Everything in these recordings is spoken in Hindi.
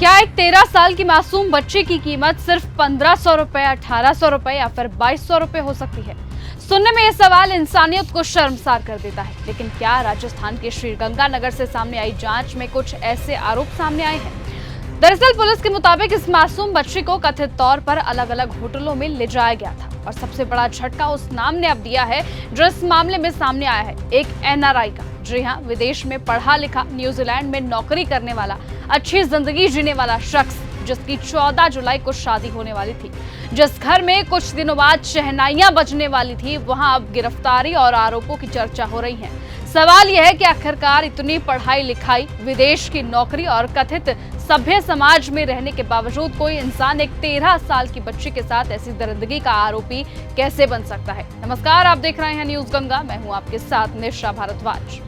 क्या एक 13 साल की मासूम बच्ची की कीमत सिर्फ 1500 रुपए, 1800 रुपए या फिर 2200 रुपए हो सकती है? सुनने में यह सवाल इंसानियत को शर्मसार कर देता है। लेकिन क्या राजस्थान के श्रीगंगानगर से सामने आई जांच में कुछ ऐसे आरोप सामने आए हैं? दरअसल पुलिस के मुताबिक इस मासूम बच्ची को कथित तौर पर अलग अलग होटलों में ले जाया गया था और सबसे बड़ा झटका उस नाम ने अब दिया है जो इस मामले में सामने आया है, एक एनआरआई का। जी हाँ, विदेश में पढ़ा लिखा, न्यूजीलैंड में नौकरी करने वाला, अच्छी जिंदगी जीने वाला शख्स, जिसकी 14 जुलाई को शादी होने वाली थी, जिस घर में कुछ दिनों बाद शहनाइयां बजने वाली थी, वहां अब गिरफ्तारी और आरोपों की चर्चा हो रही है। सवाल यह है कि आखिरकार इतनी पढ़ाई लिखाई, विदेश की नौकरी और कथित सभ्य समाज में रहने के बावजूद कोई इंसान एक 13 साल की बच्ची के साथ ऐसी दरिंदगी का आरोपी कैसे बन सकता है? नमस्कार, आप देख रहे हैं न्यूज गंगा। मैं हूं आपके साथ निशा भारद्वाज।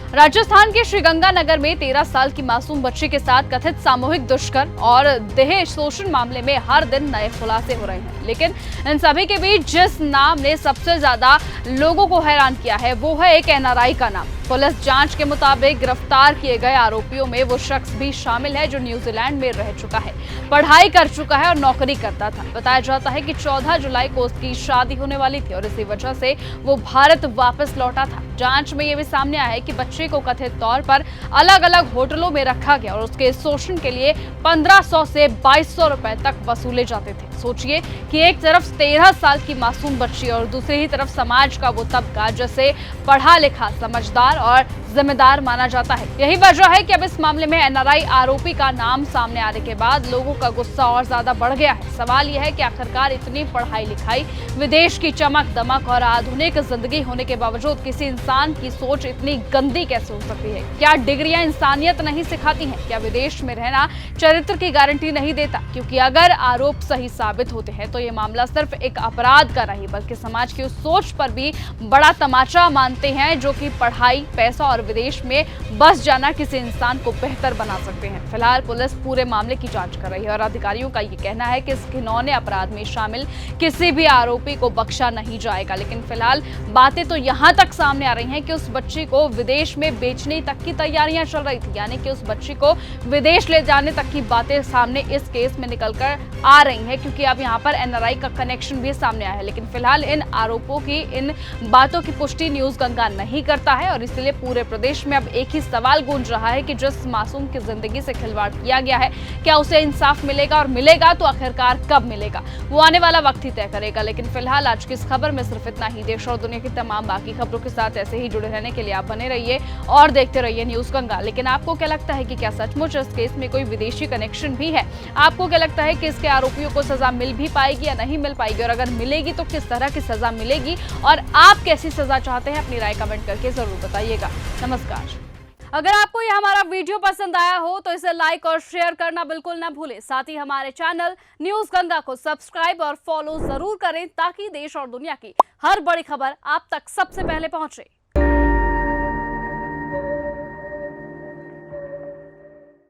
राजस्थान के श्रीगंगानगर में 13 साल की मासूम बच्ची के साथ कथित सामूहिक दुष्कर्म और दहेज शोषण मामले में हर दिन नए खुलासे हो रहे हैं। लेकिन इन सभी के बीच जिस नाम ने सबसे ज्यादा लोगों को हैरान किया है वो है एक एनआरआई का नाम। पुलिस जांच के मुताबिक गिरफ्तार किए गए आरोपियों में वो शख्स भी शामिल है जो न्यूजीलैंड में रह चुका है, पढ़ाई कर चुका है और नौकरी करता था। बताया जाता है कि 14 जुलाई को उसकी शादी होने वाली थी और इसी वजह से वो भारत वापस लौटा था। जांच में यह भी सामने आया है कि बच्चे को कथित तौर पर अलग अलग होटलों में रखा गया और उसके शोषण के लिए 1500 से 2200 रुपए तक वसूले जाते थे। सोचिए कि एक तरफ 13 साल की मासूम बच्ची और दूसरी ही तरफ समाज का वो तबका जिसे पढ़ा लिखा, समझदार और जिम्मेदार माना जाता है। यही वजह है कि अब इस मामले में एनआरआई आरोपी का नाम सामने आने के बाद लोगों का गुस्सा और ज्यादा बढ़ गया है। सवाल यह है कि आखिरकार इतनी पढ़ाई लिखाई, विदेश की चमक दमक और आधुनिक जिंदगी होने के बावजूद किसी इंसान की सोच इतनी गंदी कैसे हो सकती है? क्या डिग्रियां इंसानियत नहीं सिखाती हैं? क्या विदेश में रहना चरित्र की गारंटी नहीं देता? क्योंकि अगर आरोप सही साबित होते हैं तो ये मामला सिर्फ एक अपराध का नहीं बल्कि समाज की उस सोच पर भी बड़ा तमाचा मानते हैं जो कि पढ़ाई, पैसा और विदेश में बस जाना किसी इंसान को बेहतर बना सकते हैं। फिलहाल पुलिस पूरे मामले की जांच कर रही है और अधिकारियों का ये कहना है कि इस घिनौने अपराध में शामिल किसी भी आरोपी को बख्शा नहीं जाएगा। लेकिन फिलहाल बातें तो यहां तक सामने आ रही हैं कि उस बच्ची को विदेश में बेचने तक की तैयारियां चल रही थी, यानी कि उस बच्ची को विदेश ले जाने तक की बातें सामने इस केस में निकलकर आ रही हैं, क्योंकि अब यहाँ पर एनआरआई का कनेक्शन भी सामने आया है। लेकिन फिलहाल इन आरोपों की, इन बातों की पुष्टि न्यूज गंगा नहीं करता है और इसलिए पूरे प्रदेश में अब एक ही सवाल गूंज रहा है कि जिस मासूम की जिंदगी से खिलवाड़ किया गया है, क्या उसे इंसाफ मिलेगा? और मिलेगा तो आखिरकार कब मिलेगा, वो आने वाला वक्त ही तय करेगा। लेकिन फिलहाल आज की इस खबर में सिर्फ इतना ही। देश और दुनिया की तमाम बाकी खबरों के साथ ऐसे ही जुड़े रहने के लिए आप बने रहिए और देखते रहिए न्यूज गंगा। लेकिन आपको क्या लगता है कि क्या सचमुच इस केस में कोई विदेशी कनेक्शन भी है? आपको क्या लगता है कि इसके आरोपियों को सजा मिल भी पाएगी या नहीं मिल पाएगी? और अगर मिलेगी तो किस तरह की सजा मिलेगी? और आप कैसी सजा चाहते हैं? अपनी राय कमेंट करके जरूर बताइएगा। नमस्कार। अगर आपको यह हमारा वीडियो पसंद आया हो तो इसे लाइक और शेयर करना बिल्कुल ना भूलें। साथ ही हमारे चैनल न्यूज गंगा को सब्सक्राइब और फॉलो जरूर करें ताकि देश और दुनिया की हर बड़ी खबर आप तक सबसे पहले पहुंचे।